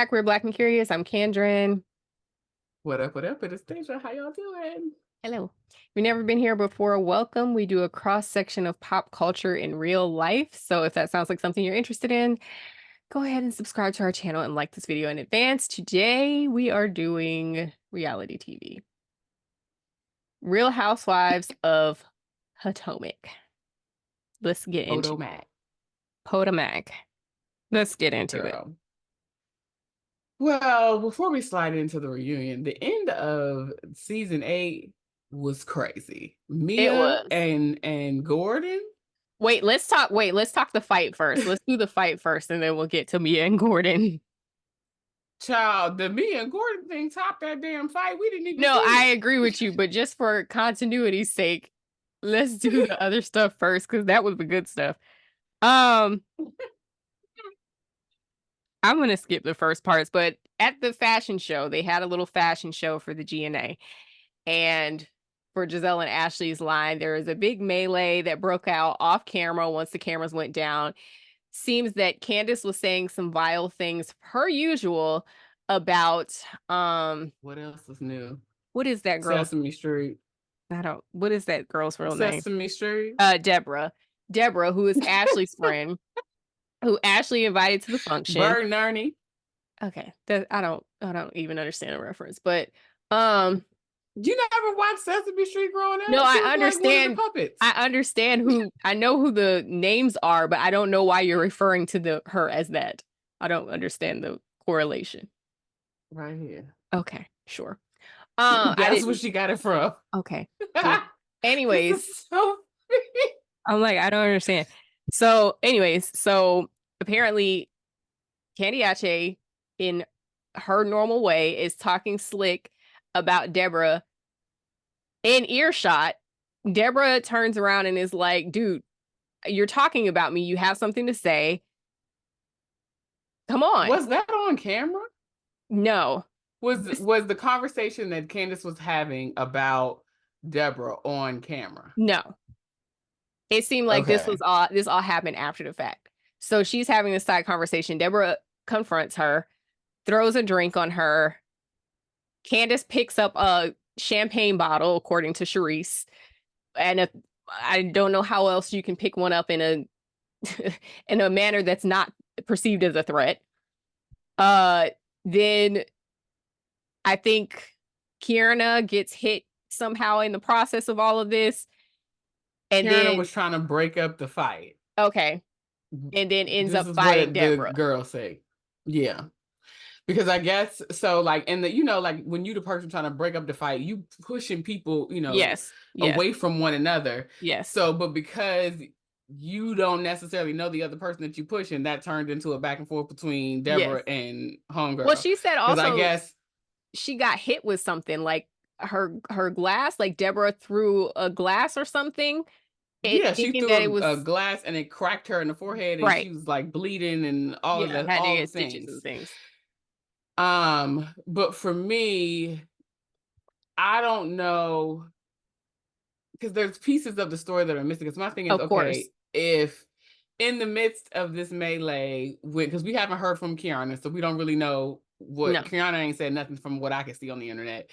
back. We're Black and Curious. I'm Kendrin. What up, what up? It is Deja. How y'all doing? Hello. If you've never been here before, welcome. We do a cross section of pop culture in real life. So if that sounds like something you're interested in, go ahead and subscribe to our channel and like this video in advance. Today we are doing reality TV. Real Housewives of Potomac. Let's get into Potomac. Potomac. Let's get into it. Girl. Well, before we slide into the reunion, the end of season 8 was crazy. It Mia was. and Gordon. Let's talk the fight first. Let's do the fight first and then we'll get to Mia and Gordon. Child, the Mia and Gordon thing topped that damn fight. We didn't even No, see I it. agree with you, but just for continuity's sake, let's do the other stuff first because that was the good stuff. I'm gonna skip the first parts, but at the fashion show, they had a little fashion show for the GnA. And for Gizelle and Ashley's line, there was a big melee that broke out off camera once the cameras went down. Seems that Candiace was saying some vile things per usual about What else is new? what is that girl's Sesame Street. what is that girl's real name? Sesame Street. Deborah. Deborah, who is Ashley's friend, who Ashley invited to the function. Bird and Ernie. Okay. I don't even understand the reference, but You never watched Sesame Street growing up? no, She I was understand. like one of the puppets. I understand I know who the names are, but I don't know why you're referring to her as that. I don't understand the correlation. Right here. Okay, sure. That's where she got it from. Okay. Sure. Anyways, so I'm like, I don't understand. So, anyways, apparently Candiace, in her normal way, is talking slick about Deborah in earshot. Deborah turns around and is like, dude, you're talking about me. You have something to say. Come on. Was that on camera? No. Was the conversation that Candiace was having about Deborah on camera? No. It seemed like Okay. this all happened after the fact. So she's having this side conversation. Deborah confronts her, throws a drink on her. Candiace picks up a champagne bottle, according to Charisse. And I don't know how else you can pick one up in a in a manner that's not perceived as a threat. Then I think Kierna gets hit somehow in the process of all of this. And Kierna was trying to break up the fight. Okay. And then ends this up fighting Deborah. The girl say. Yeah. Because I guess so, like, and like when you the person trying to break up the fight, you pushing people, yes. away from one another. Yes. So, but because you don't necessarily know the other person that you pushing, that turned into a back and forth between Deborah and Homegirl. Well, she said also, I guess she got hit with something, like her glass, like Deborah threw a glass or something. Yeah, she threw a glass and it cracked her in the forehead, and she was like bleeding and all of the had all to the stitches and things. But for me, I don't know, because there's pieces of the story that are missing. Because my thing is, okay, if in the midst of this melee, because we haven't heard from Kiana, so we don't really know what Kiana ain't said nothing from what I can see on the internet.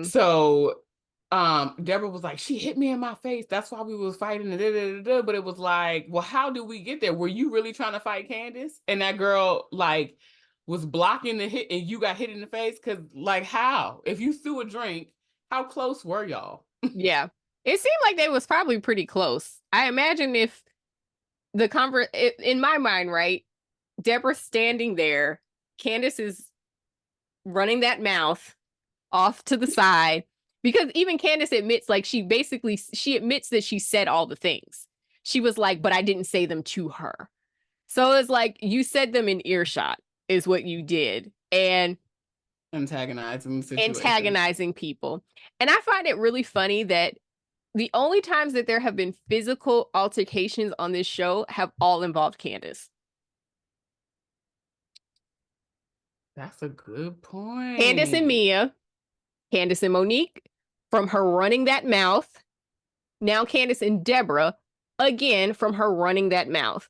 So Deborah was like, she hit me in my face. That's why we was fighting. But it was like, well, how did we get there? Were you really trying to fight Candiace? And that girl like was blocking the hit and you got hit in the face? Because like, how? If you threw a drink, how close were y'all? Yeah. It seemed like they was probably pretty close. I imagine if in my mind, right, Deborah's standing there, Candiace is running that mouth off to the side, because even Candiace admits, like, she admits that she said all the things. She was like, but I didn't say them to her. So it's like, you said them in earshot is what you did. And antagonizing people. And I find it really funny that the only times that there have been physical altercations on this show have all involved Candiace. That's a good point. Candiace and Mia, Candiace and Monique, from her running that mouth. Now Candiace and Deborah, again, from her running that mouth.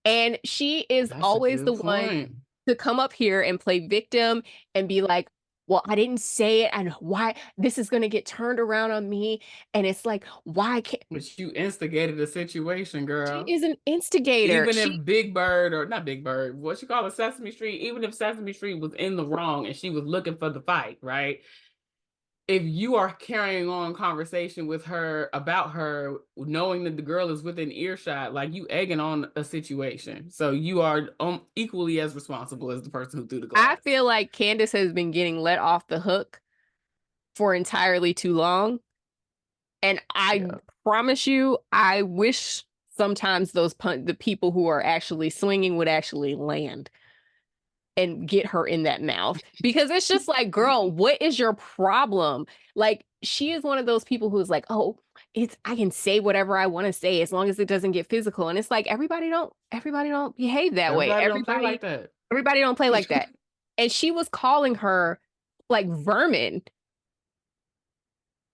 And she is always the one to come up here and play victim and be like, well, I didn't say it, and why this is going to get turned around on me. And it's like, why can't. But you instigated the situation, She girl. is an instigator. Even if Big Bird, or not Big Bird, what you call it, Sesame Street, even if Sesame Street was in the wrong and she was looking for the fight, right? If you are carrying on conversation with her about her, knowing that the girl is within earshot, like, you egging on a situation. So you are equally as responsible as the person who threw the glass. I feel like Candiace has been getting let off the hook for entirely too long. And I promise you, I wish sometimes the people who are actually swinging would actually land and get her in that mouth, because it's just like, girl, what is your problem? Like, she is one of those people who's like, oh, I can say whatever I want to say as long as it doesn't get physical. And it's like, everybody don't behave that way. Everybody don't play like that. Everybody don't play like that. And she was calling her like vermin.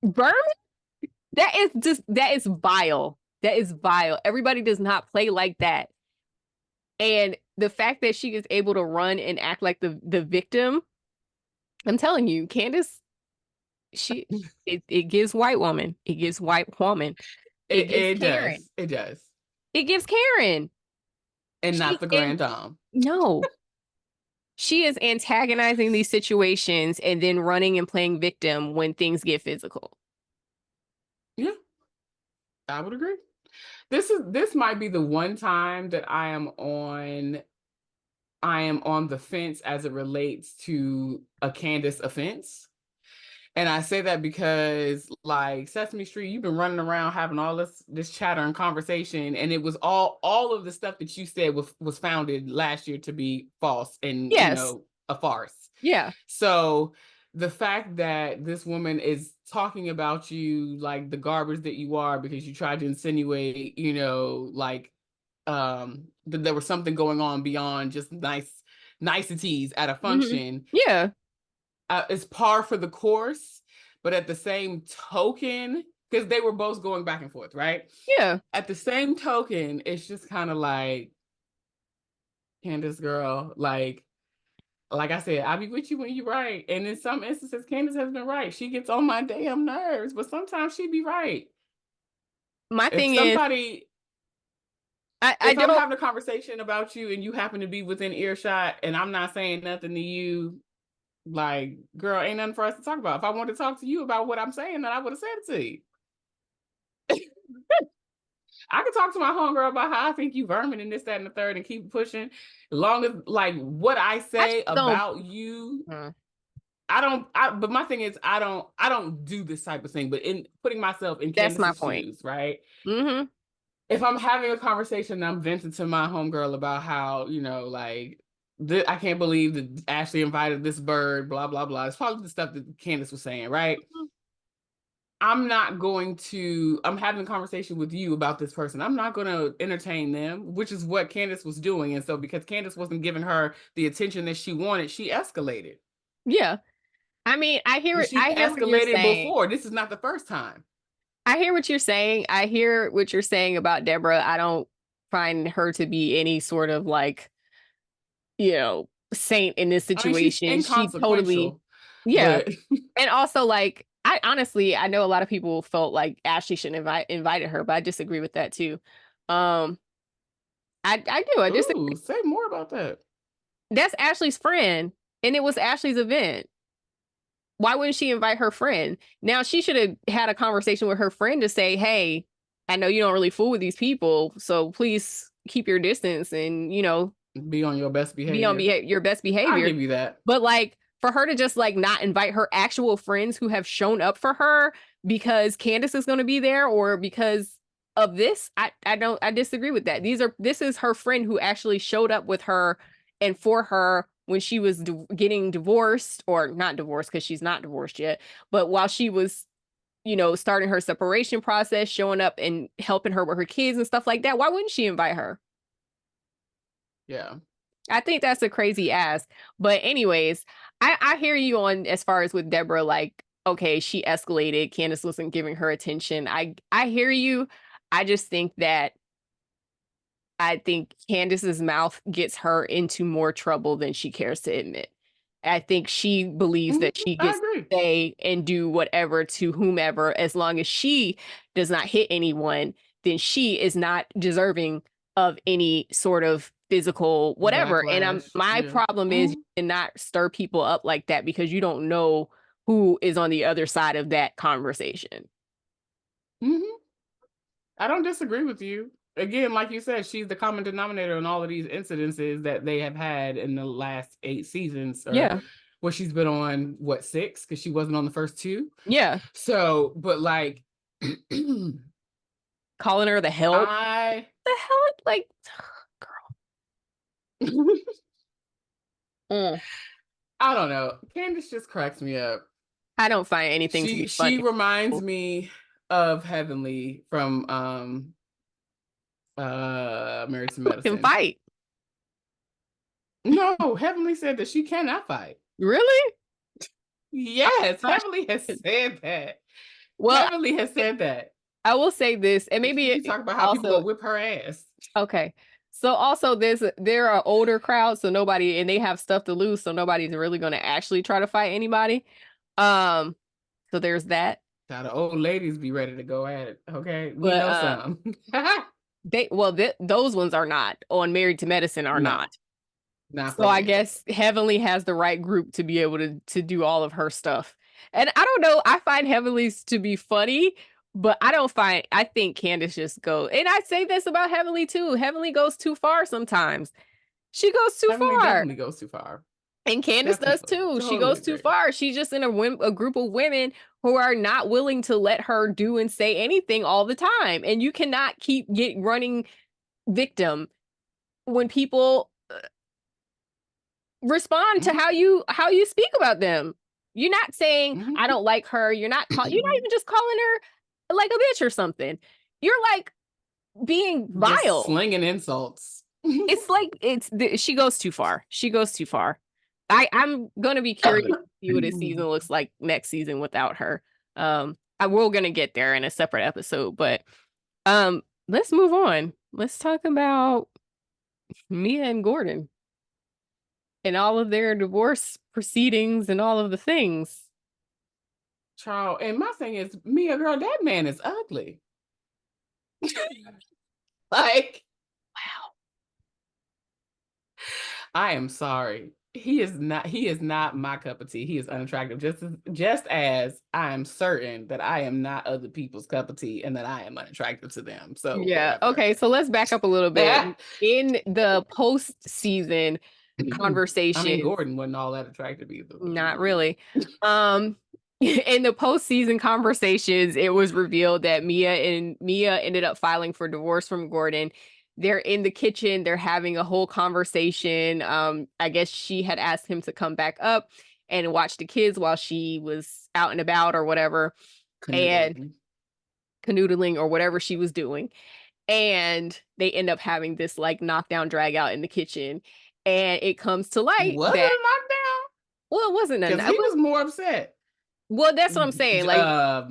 Vermin? That is vile. That is vile. Everybody does not play like that. And the fact that she is able to run and act like the victim, I'm telling you, Candiace, it gives white woman. It gives white woman. It gives Karen. Does. It does. It gives Karen. And not the grand dame. No. She is antagonizing these situations and then running and playing victim when things get physical. Yeah. I would agree. This might be the one time that I am on the fence as it relates to a Candiace offense. And I say that because, like, Sesame Street, you've been running around having all this chatter and conversation, and it was all of the stuff that you said was founded last year to be false and, yes, a farce. Yeah. So the fact that this woman is talking about you like the garbage that you are because you tried to insinuate, like, that there was something going on beyond just niceties at a function. Yeah. It's par for the course, but at the same token, because they were both going back and forth, right? Yeah. At the same token, it's just kind of like, Candiace, girl, like I said, I'll be with you when you're right. And in some instances, Candiace has been right. She gets on my damn nerves, but sometimes she be right. My thing is, if I'm having a conversation about you and you happen to be within earshot and I'm not saying nothing to you, like, girl, ain't nothing for us to talk about. If I wanted to talk to you about what I'm saying, then I would have said it to you. I could talk to my homegirl about how I think you vermin and this, that, and the third, and keep pushing. As long as, like, what I say about you, but my thing is, I don't do this type of thing, but in putting myself in Candiace's shoes, right? Mm-hmm. If I'm having a conversation and I'm venting to my homegirl about how, like, I can't believe that Ashley invited this bird, blah, blah, blah. It's probably the stuff that Candiace was saying, right? Mm-hmm. I'm having a conversation with you about this person. I'm not going to entertain them, which is what Candiace was doing. And so because Candiace wasn't giving her the attention that she wanted, she escalated. Yeah. I mean, I hear it. I hear escalated what you're saying. Before. This is not the first time. I hear what you're saying. I hear what you're saying about Deborah. I don't find her to be any sort of, like, saint in this situation. I mean, she totally, yeah. But... and also, like, I know a lot of people felt like Ashley shouldn't have invited her, but I disagree with that too. I do. I disagree. Say more about that. That's Ashley's friend, and it was Ashley's event. Why wouldn't she invite her friend? Now, she should have had a conversation with her friend to say, hey, I know you don't really fool with these people, so please keep your distance and, be on your best behavior. Be on your best behavior. I'll give you that. But, like, for her to just, like, not invite her actual friends who have shown up for her because Candiace is going to be there or because of this, I disagree with that. This is her friend who actually showed up with her and for her when she was getting divorced, or not divorced because she's not divorced yet, but while she was, starting her separation process, showing up and helping her with her kids and stuff like that. Why wouldn't she invite her? Yeah. I think that's a crazy ask. But anyways, I hear you on as far as with Deborah, like, okay, she escalated. Candiace wasn't giving her attention. I hear you. I just think that I think Candiace's mouth gets her into more trouble than she cares to admit. I think she believes that she I gets to agree. say and do whatever to whomever, as long as she does not hit anyone, then she is not deserving of any sort of physical whatever. And Backlash. my Yeah. problem is you cannot stir people up like that because you don't know who is on the other side of that conversation. I don't disagree with you. Again, like you said, she's the common denominator in all of these incidences that they have had in the last 8 seasons, or Yeah. where she's been on, what, 6? Because she wasn't on the first 2. Yeah. So, but like, calling her the help. The help? Like, girl. I don't know. Candiace just cracks me up. I don't find anything to be funny. She reminds me of Heavenly from Married to Medicine. Can fight. No, Heavenly said that she cannot fight. Really? Yes, Heavenly has said that. Well, Heavenly has said that. I will say this, and maybe you talk about how people go whip her ass. Okay. So also there are older crowds, so nobody, and they have stuff to lose, so nobody's really going to actually try to fight anybody. So there's that. Now the old ladies be ready to go at it. Okay, we know some. Those ones are not on Married to Medicine are not. So I guess Heavenly has the right group to be able to do all of her stuff. And I don't know, I find Heavenly's to be funny, but I think Candiace just goes, and I say this about Heavenly too. Heavenly goes too far sometimes. She goes too Heavenly far. definitely goes too far. And Candiace does too. Totally she goes too far. She's just in a group of women who are not willing to let her do and say anything all the time. And you cannot keep running victim when people respond to how you speak about them. You're not saying I don't like her. You're not even just calling her like a bitch or something. You're like being vile, just slinging insults. It's like she goes too far. She goes too far. I'm gonna be curious to see what this season looks like next season without her. We're gonna get there in a separate episode, but let's move on. Let's talk about Mia and Gordon and all of their divorce proceedings and all of the things. Child, and my thing is, Mia, girl, that man is ugly. Like, wow. I am sorry. He is not my cup of tea. He is unattractive. Just as I am certain that I am not other people's cup of tea and that I am unattractive to them. So yeah. Whatever. Okay. So let's back up a little bit. In the post-season conversation. I mean, Gordon wasn't all that attractive either. Not really. In the post-season conversations, it was revealed that Mia ended up filing for divorce from Gordon. They're in the kitchen. They're having a whole conversation. I guess she had asked him to come back up and watch the kids while she was out and about or whatever. And canoodling or whatever she was doing. And they end up having this like knockdown drag out in the kitchen. And it comes to light was that it a knockdown? Well, it wasn't a knockdown. He was more upset. Well, that's what I'm saying. Like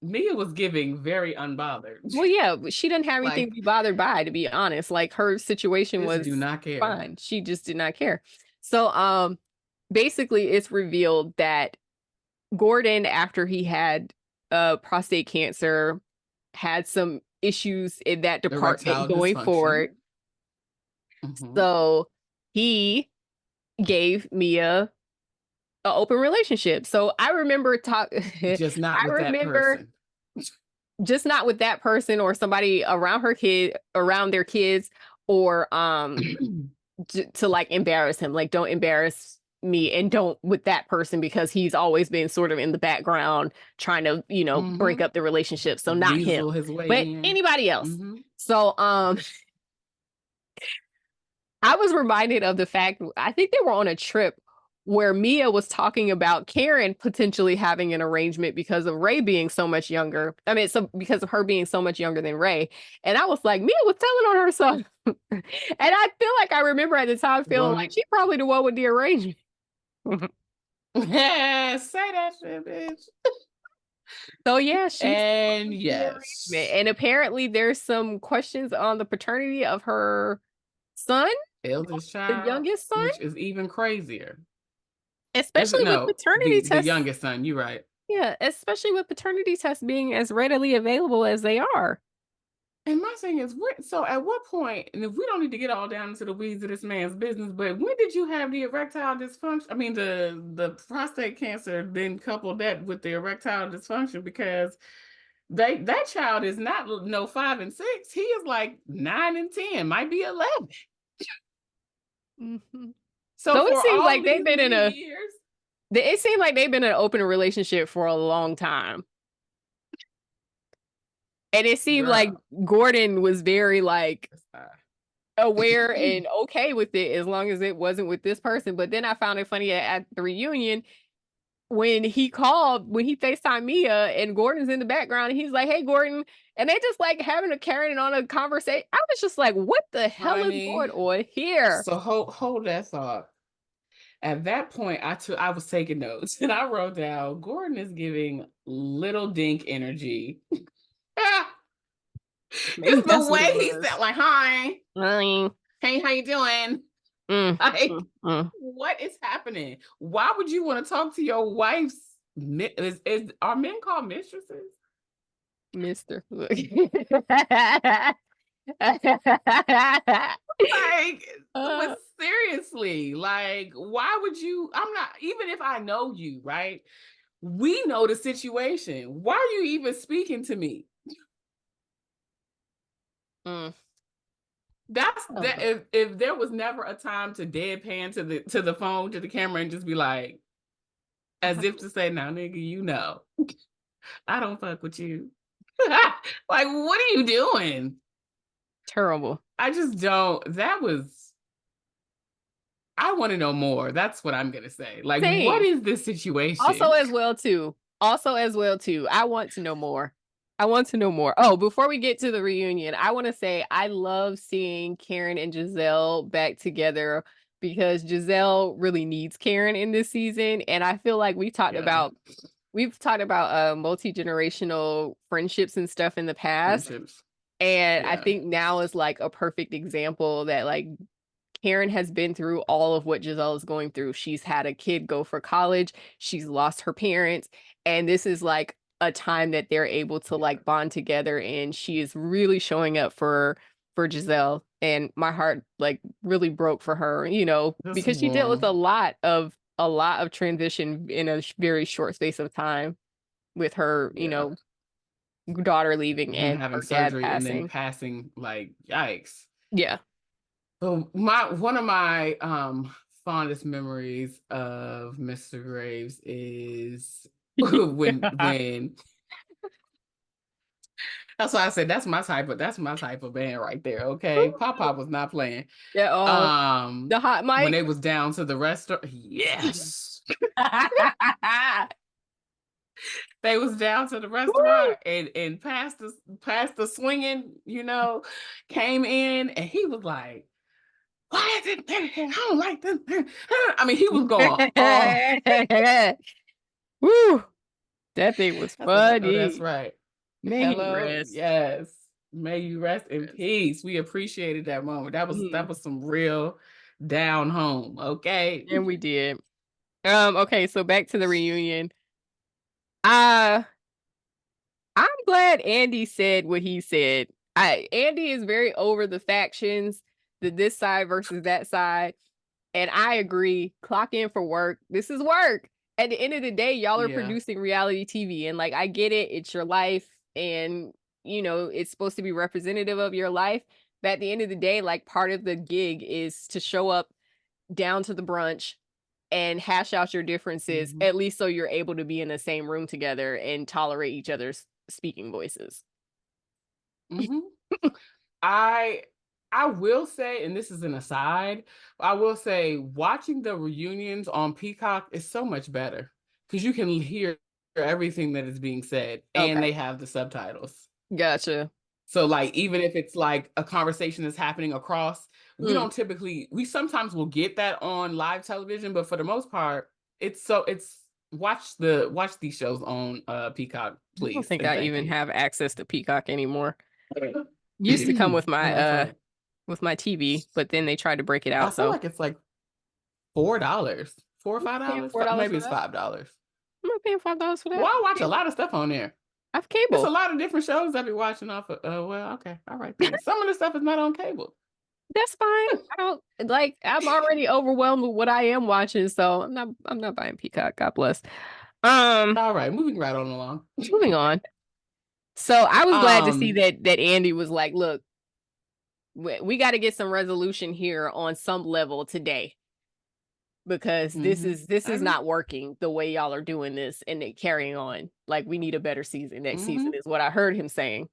Mia was giving very unbothered. Well, yeah, she didn't have anything to be bothered by, to be honest. Like her situation was do not care. Fine. She just did not care. So basically it's revealed that Gordon, after he had prostate cancer, had some issues in that department going forward. So he gave Mia an open relationship. So I remember just not with that person. Just not with that person or somebody around around their kids, or to like embarrass him. Like, don't embarrass me, and don't with that person, because he's always been sort of in the background trying to, break up the relationship. So not him, but anybody else. So I was reminded of the fact, I think they were on a trip where Mia was talking about Karen potentially having an arrangement because of Ray being so much younger. I mean, because of her being so much younger than Ray. And I was like, Mia was telling on herself. And I feel like I remember at the time feeling like she's probably the one with the arrangement. Yeah, say that shit, bitch. So yeah, she's And the arrangement. And apparently there's some questions on the paternity of her son, eldest the child, youngest son, which is even crazier. Is it especially with no paternity the tests. youngest son? You're right. Yeah, especially with paternity tests being as readily available as they are. And my thing is, so at what point, and if we don't need to get all down into the weeds of this man's business, but when did you have the erectile dysfunction? I mean, the prostate cancer, then couple that with the erectile dysfunction, because that child is not no 5 and 6. He is like 9 and 10, might be 11. Mm-hmm. So So it for seems all like they've these been in many a years, it seemed like they've been in an open relationship for a long time. And it seemed like girl, Gordon was very like uh, aware and okay with it as long as it wasn't with this person. But then I found it funny at the reunion when he FaceTimed Mia and Gordon's in the background and he's like, "Hey Gordon," and they just like having a carrying on a conversation. I was just like, "What the hell is honey. going on here?" So hold that thought. At that point, I was taking notes and I wrote down Gordon is giving little dink energy. Maybe Just that's the what way it he was. said, like, hi, Mm, hey, how you doing? mm, Like, mm, mm. what is happening? Why would you want to talk to your wife's are men called mistresses? Mister. Look. Like, uh, but seriously, like, why would you? I'm not, even if I know you, right? We know the situation. Why are you even speaking to me? mm, That's I don't that. know. If there was never a time to deadpan to the phone, to the camera, and just be like, as if to say, "Now, nigga, you know, I don't fuck with you." Like, what are you doing? Terrible. I just don't. That was. I want to know more. That's what I'm gonna say. Like, what Same. is this Also situation? as well too. Also as well too. I want to know more. I want to know more. Oh, before we get to the reunion, I want to say I love seeing Karen and Gizelle back together because Gizelle really needs Karen in this season. And I feel like Yeah, we've talked about multi-generational friendships and stuff in the past. friendships. And I Yeah, think now is like a perfect example that like Karen has been through all of what Gizelle is going through. She's had a kid go for college, she's lost her parents, and this is like a time that they're able to yeah. like bond together and she is really showing up for Gizelle and my heart like really broke for her, This because she dealt with one. a lot of transition in a very short space of time with her, Yeah, daughter leaving him and having her dad surgery and then passing. passing. Like, yikes. Yeah. So one of my fondest memories of Mr. Graves is when that's why I said that's my type of band right there. Okay. Pop was not playing. Yeah, the hot When mic. they was down to the restaurant, yes. They was down to the restaurant and past the swinging, came in and he was like, why is it? I don't like this. I mean, he was going, oh. Woo! That thing was I said, I know that's funny. right. May he Hello, rest. yes. May you rest in Rest. peace. We appreciated that moment. That was Mm, some real down home. Okay. and we did. Okay, so back to the reunion. Uh I'm glad Andy said what he said. Andy is very over the factions, the this side versus that side. And I agree. Clock in for work. This is work. At the end of the day, y'all are Yeah. producing reality TV. And like, I get it. It's your life. And, it's supposed to be representative of your life. But at the end of the day, like, part of the gig is to show up down to the brunch and hash out your differences, Hmm. at least so you're able to be in the same room together and tolerate each other's speaking voices. Hmm. I I will say, and this is an aside, I will say watching the reunions on Peacock is so much better because you can hear everything that is being said and Okay. they have the subtitles. Gotcha. So like even if it's like a conversation that's happening across, Mm, we sometimes will get that on live television, but for the most part, it's watch these shows on Peacock, please. I don't think I even have access to Peacock anymore. Used to come with my TV, but then they tried to break it out. I feel like it's like $4, $4 or $5. Maybe it's $5. I'm not paying $5 for that. Well, I watch a lot of stuff on there. I have cable. There's a lot of different shows I be watching off of. Well, okay, all right. Then. Some of the stuff is not on cable. That's fine. I don't like. I'm already overwhelmed with what I am watching, so I'm not buying Peacock. God bless. All right, moving right on along. Moving on. So I was glad to see that Andy was like, look, we got to get some resolution here on some level today, because this is not working the way y'all are doing this and it carrying on. Like, we need a better season next season is what I heard him saying.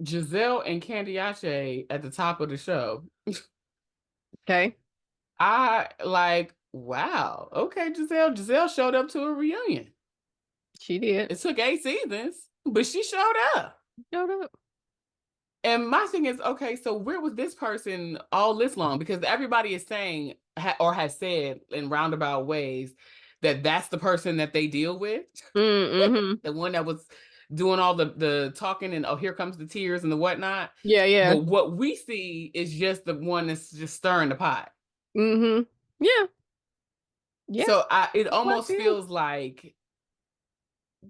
Gizelle and Candiace at the top of the show. Okay. I like, wow. Okay, Gizelle. Gizelle showed up to a reunion. She did. It took 8 seasons, but she showed up. And my thing is, okay, so where was this person all this long? Because everybody is saying or has said in roundabout ways that that's the person that they deal with. The one that was doing all the talking and, oh, here comes the tears and the whatnot. Yeah. But what we see is just the one that's just stirring the pot. Yeah. So it almost feels like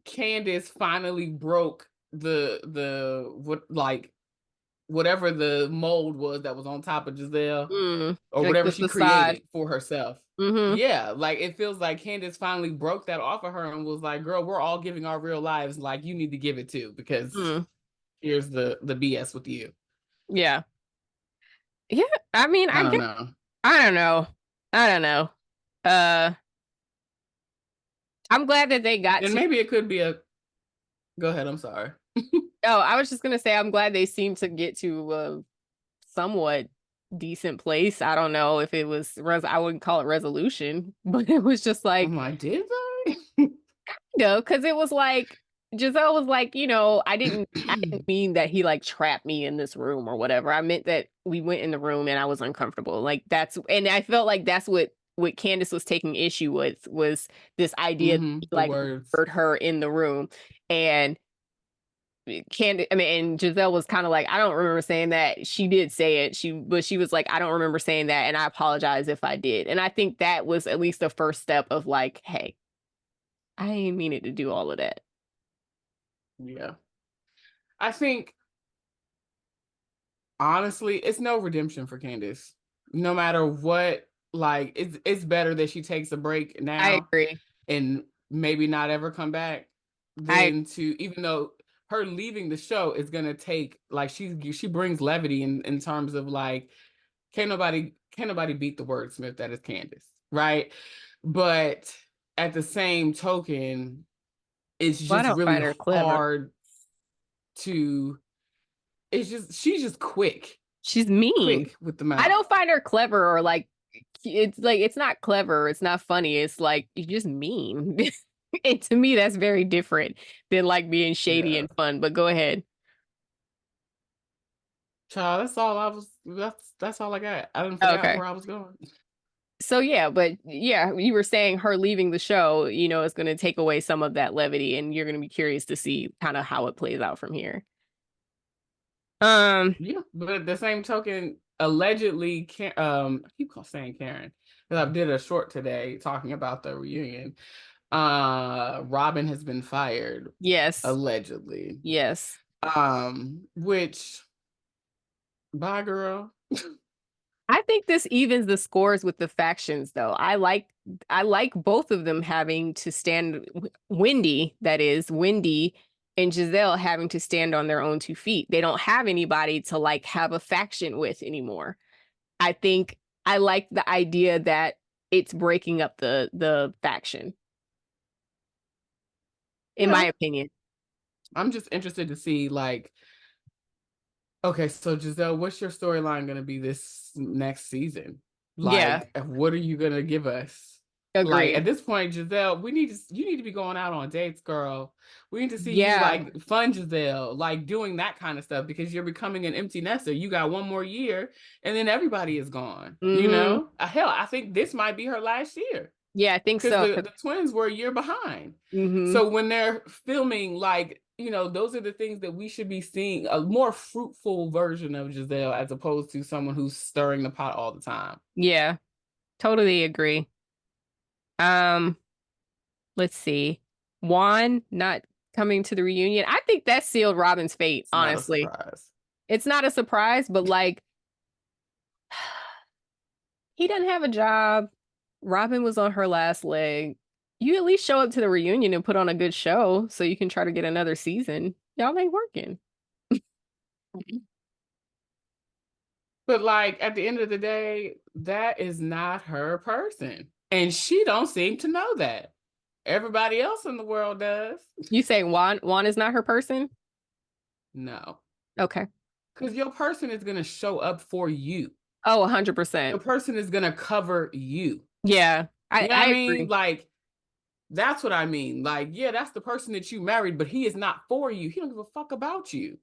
Candiace finally broke whatever the mold was that was on top of Gizelle, or whatever she created for herself. Yeah, like it feels like Candiace finally broke that off of her and was like, girl, we're all giving our real lives, like you need to give it too, because here's the BS with you. Yeah. I mean, I don't know. I'm glad that they got and maybe it could be a go ahead, I'm sorry. Oh, I was just gonna say I'm glad they seemed to get to a somewhat decent place. I don't know if it was I wouldn't call it resolution, but it was just like, did they? Because it was like Gizelle was like, I didn't mean that he like trapped me in this room or whatever. I meant that we went in the room and I was uncomfortable. Like and I felt like that's what Candiace was taking issue with, was this idea that he, like, hurt her in the room. And and Gizelle was kind of like, I don't remember saying that. She did say it. But she was like, I don't remember saying that, and I apologize if I did. And I think that was at least the first step of like, hey, I didn't mean it to do all of that. Yeah. I think, honestly, it's no redemption for Candiace. No matter what, like, it's better that she takes a break now. I agree. And maybe not ever come back than even though her leaving the show is going to take, like, she brings levity in terms of, like, can't nobody beat the wordsmith that is Candiace, right? But at the same token, it's just really hard to. She's just quick. She's mean. Quick with the mouth. I don't find her clever, or like, it's not clever. It's not funny. It's like, you're just mean. And to me, that's very different than like being shady and fun. But go ahead. Child, that's all I got. I didn't figure out where I was going. So you were saying her leaving the show, is going to take away some of that levity, and you're going to be curious to see kind of how it plays out from here. Yeah, but at the same token, allegedly, I keep saying Karen, because I did a short today talking about the reunion. Robyn has been fired. Yes. Allegedly. Yes. Which, bye, girl. I think this evens the scores with the factions, though. I like both of them having to stand. Wendy and Gizelle having to stand on their own 2 feet. They don't have anybody to like have a faction with anymore. I think I like the idea that it's breaking up the faction. In my opinion. I'm just interested to see, like, okay, so Gizelle, what's your storyline going to be this next season? Like, what are you going to give us? Like at Agreed. this point, Gizelle, you need to be going out on dates, girl. We need to see you Yeah. like fun Gizelle, like doing that kind of stuff because you're becoming an empty nester. You got one more year and then everybody is gone. You Mm-hmm. know? Hell, I think this might be her last year. Yeah, I think Because so. the twins were a year behind. Mm-hmm. So when they're filming, like, those are the things that we should be seeing, a more fruitful version of Gizelle as opposed to someone who's stirring the pot all the time. Yeah, totally agree. Um, let's see. Juan not coming to the reunion. I think that sealed Robyn's fate, It's not a honestly. surprise. It's not a surprise, but like he doesn't have a job. Robyn was on her last leg. You at least show up to the reunion and put on a good show so you can try to get another season. Y'all ain't working. But like at the end of the day, that is not her person. And she don't seem to know that. Everybody else in the world does. You say Juan is not her person? No. Okay. Because your person is gonna show up for you. Oh, Your 100%. person is gonna cover you. Yeah, You know what I I mean? agree. Like, that's what I mean. Like, yeah, that's the person that you married, but he is not for you. He don't give a fuck about you.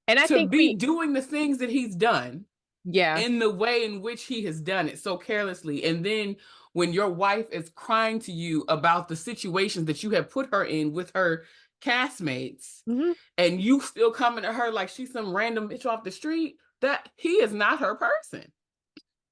And I To think be doing the things that he's done yeah. in the way in which he has done it so carelessly. And then when your wife is crying to you about the situations that you have put her in with her castmates, Mhm. and you still coming to her like she's some random bitch off the street, that he is not her person.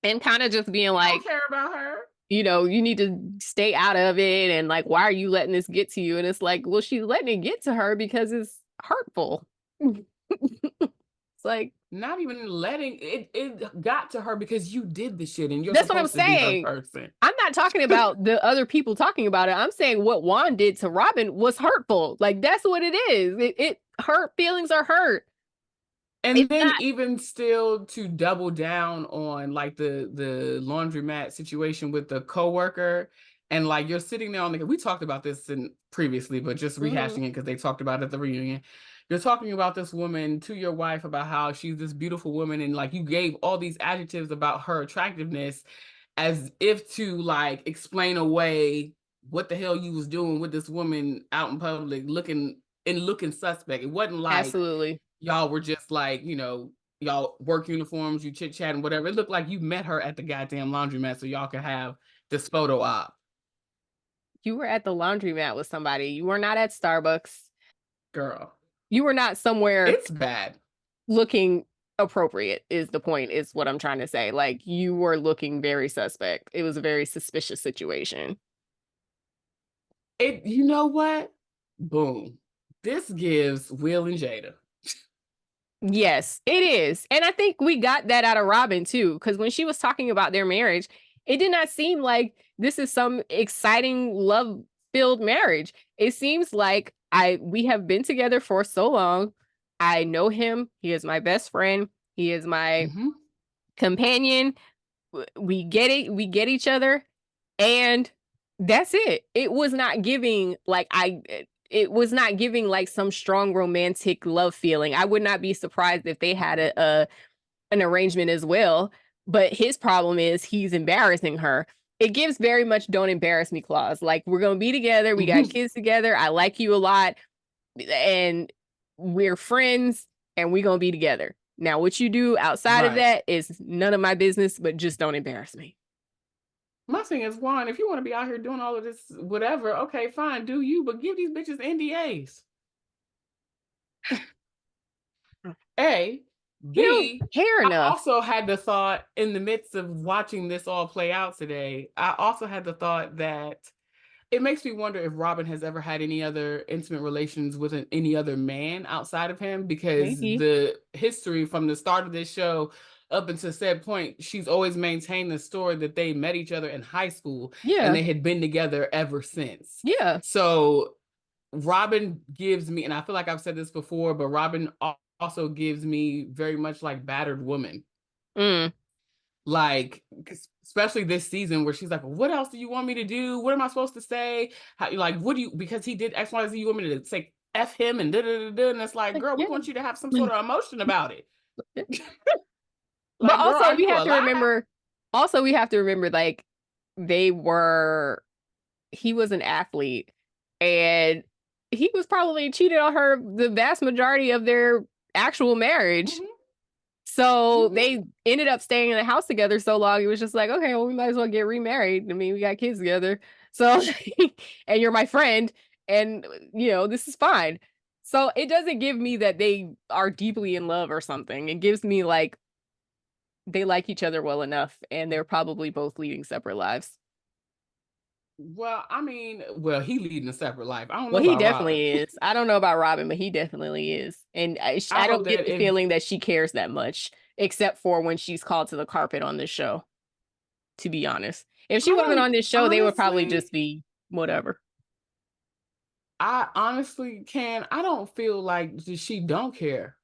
And kind of just being He don't like, care about her. you need to stay out of it. And like, why are you letting this get to you? And it's like, well, she's letting it get to her because it's hurtful. It's like, Not even letting it got to her because you did the shit and you're that's what I'm supposed to be her saying. person. I'm not talking about the other people talking about it. I'm saying what Juan did to Robyn was hurtful. Like, that's what it is. It hurt. Feelings are hurt. And It's then not. even still to double down on like the laundromat situation with the coworker, and like you're sitting there on the, we talked about this in previously, but just Mhm. rehashing it because they talked about it at the reunion. You're talking about this woman to your wife about how she's this beautiful woman, and like you gave all these adjectives about her attractiveness as if to like explain away what the hell you was doing with this woman out in public looking suspect. It wasn't like Absolutely. y'all were just like, y'all work uniforms, you chit chat and whatever. It looked like you met her at the goddamn laundromat so y'all could have this photo op. You were at the laundromat with somebody. You were not at Starbucks. Girl, You were not somewhere it's bad. looking appropriate, is the point, is what I'm trying to say. Like, you were looking very suspect. It was a very suspicious situation. You know what? Boom. This gives Will and Jada. Yes, it is. And I think we got that out of Robyn too, because when she was talking about their marriage, it did not seem like this is some exciting love-filled marriage. It seems like we have been together for so long. I know him. He is my best friend. He is my Mm-hmm. companion. We get it. We get each other. And that's it. It was not giving it was not giving like some strong romantic love feeling. I would not be surprised if they had an arrangement as well. But his problem is he's embarrassing her. It gives very much "don't embarrass me" clause. Like, we're gonna be together, we got Mm-hmm. kids together, I like you a lot, and we're friends, and we're gonna be together. Now, what you do outside of Right. that is none of my business, but just don't embarrass me. My thing is, Juan, if you want to be out here doing all of this, whatever, okay, fine, do you, but give these bitches NDAs. A, He don't B, care I enough. also had the thought in the midst of watching this all play out today, I also had the thought that it makes me wonder if Robyn has ever had any other intimate relations with any other man outside of him, because Maybe. the history from the start of this show up until said point, she's always maintained the story that they met each other in high school and Yeah. they had been together ever since. Yeah. So Robyn gives me, and I feel like I've said this before, but Robyn also gives me very much like battered woman. Mm. Like, especially this season where she's like, what else do you want me to do? What am I supposed to say? How, like, what do you, because he did X, Y, Z, you want me to say F him and da da da da. And it's like, Like, girl, we yeah. want you to have some sort of emotion about it. But Like, girl, also are we you have to alive? remember, like, they were he was an athlete, and he was probably cheated on her the vast majority of their actual marriage. Mm-hmm. So they ended up staying in the house together so long. It was just like, okay, well, we might as well get remarried. I mean, we got kids together. So, and you're my friend, and this is fine. So it doesn't give me that they are deeply in love or something. It gives me like they like each other well enough, and they're probably both leading separate lives. Well, I mean, he leading a separate life. I don't know. Well, he definitely is. I don't know about Robyn, but he definitely is. And I don't get the feeling that she cares that much, except for when she's called to the carpet on this show. To be honest, if she wasn't on this show, honestly, they would probably just be whatever. I honestly I don't feel like she don't care.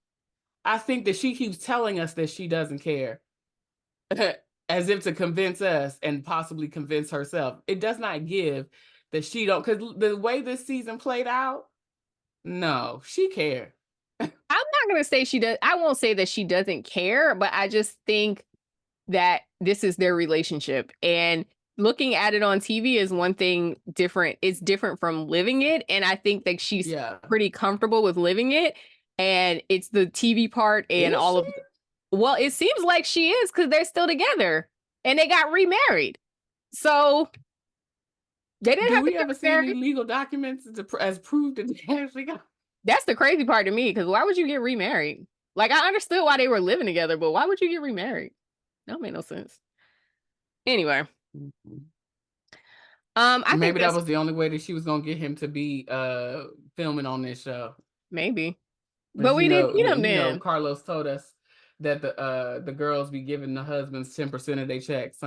I think that she keeps telling us that she doesn't care. As if to convince us and possibly convince herself. It does not give that she don't, because the way this season played out, no, she cared. I'm not going to say she does. I won't say that she doesn't care, but I just think that this is their relationship. And looking at it on TV is one thing different. It's different from living it. And I think that she's pretty comfortable with living it. And it's the TV part and all of well, it seems like she is, because they're still together and they got remarried. So they didn't have to ever see any legal documents as proof that they actually got? That's the crazy part to me, because why would you get remarried? Like, I understood why they were living together, but why would you get remarried? That made no sense. Anyway. I think maybe that was the only way that she was gonna get him to be filming on this show. Maybe. But we didn't get him then. Carlos told us that the girls be giving the husbands 10% of their checks.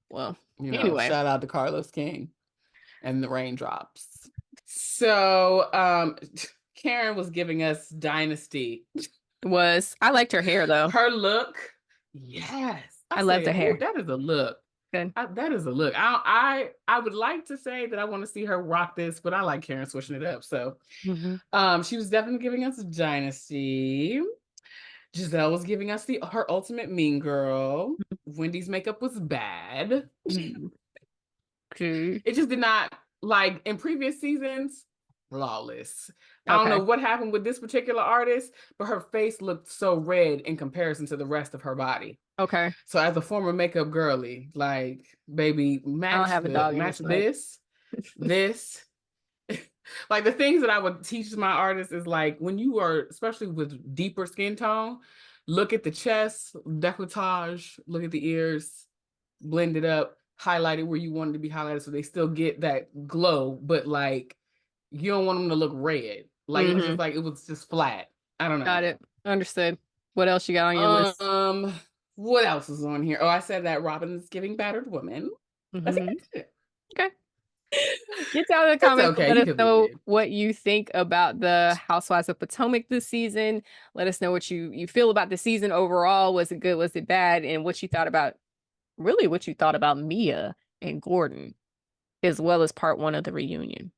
Well, anyway, shout out to Carlos King and the raindrops. So Karen was giving us Dynasty. I liked her hair though. Her look, yes, I loved her hair. That is a look. Good. That is a look. I would like to say that I want to see her rock this, but I like Karen switching it up. So she was definitely giving us Dynasty. Gizelle was giving us her ultimate mean girl. Wendy's makeup was bad. Okay. It just did not, like in previous seasons, flawless. I don't know what happened with this particular artist, but her face looked so red in comparison to the rest of her body. Okay. So as a former makeup girly, like, baby, match this. Like, the things that I would teach my artists is like, when you are, especially with deeper skin tone, look at the chest, décolletage, look at the ears, blend it up, highlight it where you want it to be highlighted so they still get that glow, but like, you don't want them to look red. Like, it was just flat. I don't know. Got it. Understood. What else you got on your list? What else is on here? Oh, I said that Robyn is giving battered woman. I think that's it. Okay. Get down in the comments. Let us know what you think about the Housewives of Potomac this season. Let us know what you feel about the season overall. Was it good? Was it bad? And what you thought about Mia and Gordon, as well as part 1 of the reunion.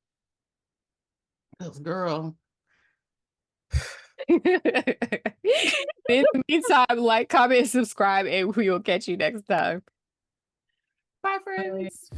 Girl. In the meantime, like, comment, and subscribe, and we will catch you next time. Bye, friends.